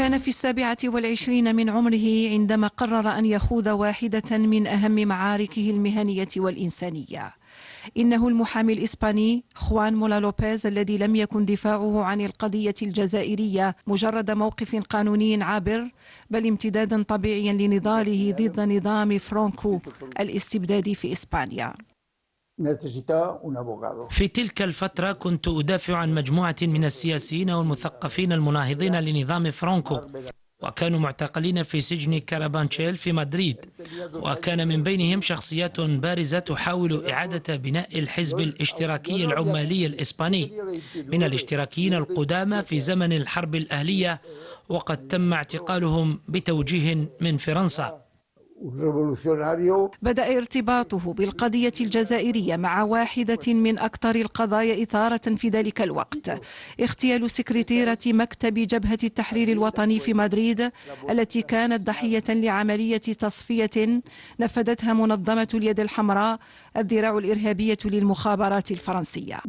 كان في 27 من عمره عندما قرر أن يخوض واحدة من أهم معاركه المهنية والإنسانية. إنه المحامي الإسباني خوان مولا لوبيز الذي لم يكن دفاعه عن القضية الجزائرية مجرد موقف قانوني عابر، بل امتدادا طبيعيا لنضاله ضد نظام فرانكو الاستبدادي في إسبانيا. في تلك الفترة كنت أدافع عن مجموعة من السياسيين والمثقفين المناهضين لنظام فرانكو، وكانوا معتقلين في سجن كارابانشيل في مدريد، وكان من بينهم شخصيات بارزة تحاول إعادة بناء الحزب الاشتراكي العمالي الإسباني من الاشتراكيين القدامى في زمن الحرب الأهلية، وقد تم اعتقالهم بتوجيه من فرنسا. بدأ ارتباطه بالقضية الجزائرية مع واحدة من أكثر القضايا إثارة في ذلك الوقت، اغتيال سكرتيرة مكتب جبهة التحرير الوطني في مدريد، التي كانت ضحية لعملية تصفية نفذتها منظمة اليد الحمراء، الذراع الإرهابية للمخابرات الفرنسية.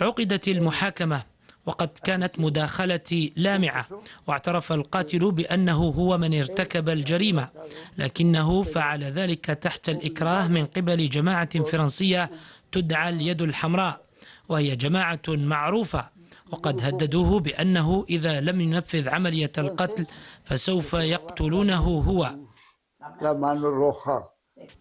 عقدت المحاكمة، وقد كانت مداخلتي لامعة، واعترف القاتل بأنه هو من ارتكب الجريمة، لكنه فعل ذلك تحت الإكراه من قبل جماعة فرنسية تدعى اليد الحمراء، وهي جماعة معروفة، وقد هددوه بأنه إذا لم ينفذ عملية القتل فسوف يقتلونه هو.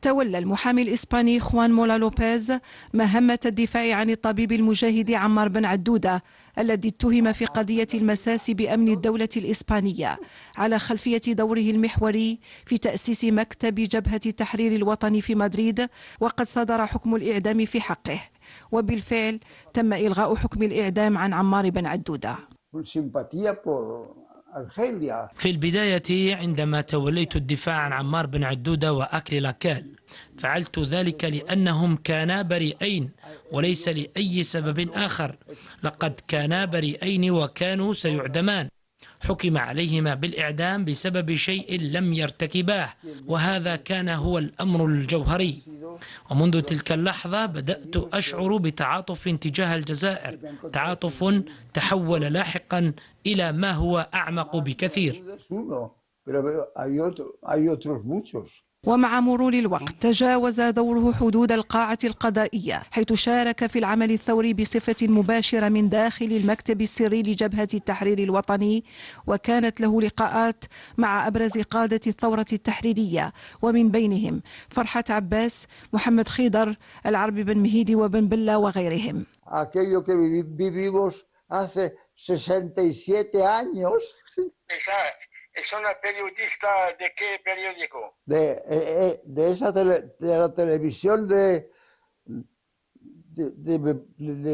تولى المحامي الإسباني خوان مولا لوبيز مهمة الدفاع عن الطبيب المجاهد عمار بن عدودة الذي اتهم في قضية المساس بأمن الدولة الإسبانية، على خلفية دوره المحوري في تأسيس مكتب جبهة التحرير الوطني في مدريد، وقد صدر حكم الإعدام في حقه، وبالفعل تم إلغاء حكم الإعدام عن عمار بن عدودة. في البداية عندما توليت الدفاع عن عمار بن عدودة وأكل لاكال، فعلت ذلك لأنهم كانا بريئين وليس لأي سبب آخر. لقد كانا بريئين وكانوا سيعدمان، حكم عليهما بالإعدام بسبب شيء لم يرتكباه، وهذا كان هو الأمر الجوهري. ومنذ تلك اللحظة بدأت أشعر بتعاطف تجاه الجزائر، تعاطف تحول لاحقا إلى ما هو أعمق بكثير. ومع مرور الوقت تجاوز دوره حدود القاعة القضائية، حيث شارك في العمل الثوري بصفة مباشرة من داخل المكتب السري لجبهة التحرير الوطني، وكانت له لقاءات مع أبرز قادة الثورة التحريرية، ومن بينهم فرحات عباس، محمد خيضر، العربي بن مهيدي وبن بلة وغيرهم. ¿Es una periodista de qué periódico? De la televisión de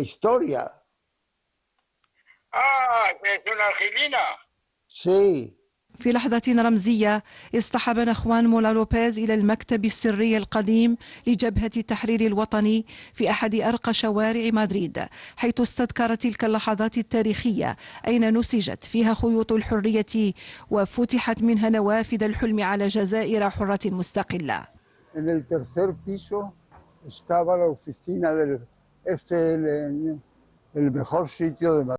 historia. Ah, es una argelina. Sí. في لحظة رمزية اصطحبنا خوان مولا لوبيز إلى المكتب السري القديم لجبهة التحرير الوطني في أحد أرقى شوارع مدريد، حيث استذكر تلك اللحظات التاريخية أين نسجت فيها خيوط الحرية وفتحت منها نوافذ الحلم على جزائر حرة مستقلة. En el tercer piso estaba la oficina del FN, el mejor sitio de Madrid.